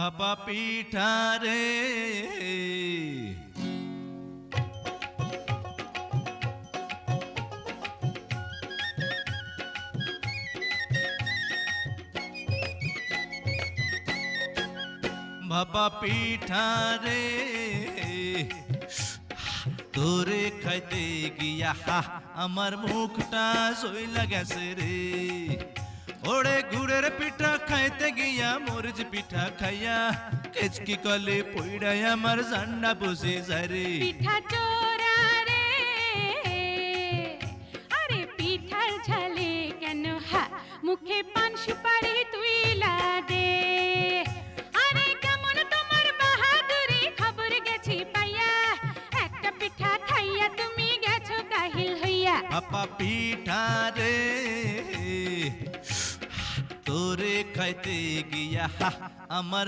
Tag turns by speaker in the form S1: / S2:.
S1: ভাপা পিঠা রে ভাপা পিঠা রে তোরে খাইতে গিয়া আমার মুখটা সইলা গেছে রে ওরে গুড়ের পিঠা খাইতে গিয়া মরিচ পিঠা খাইয়া কেচকি কলে পইড়াই আমার জান্ডা বসে যায় রে
S2: পিঠা চোরা রে আরে পিঠার ঝালে কেন মুখে পান সুপারি তুই দে আরে কেমন তোমার বাহাদুরি খবর গেছি পাইয়া একটা পিঠা খাইয়া তুমি গেছো কাহিল হইয়া
S1: ভাপা পিঠা রে তোরে খাইতে গিয়া আমার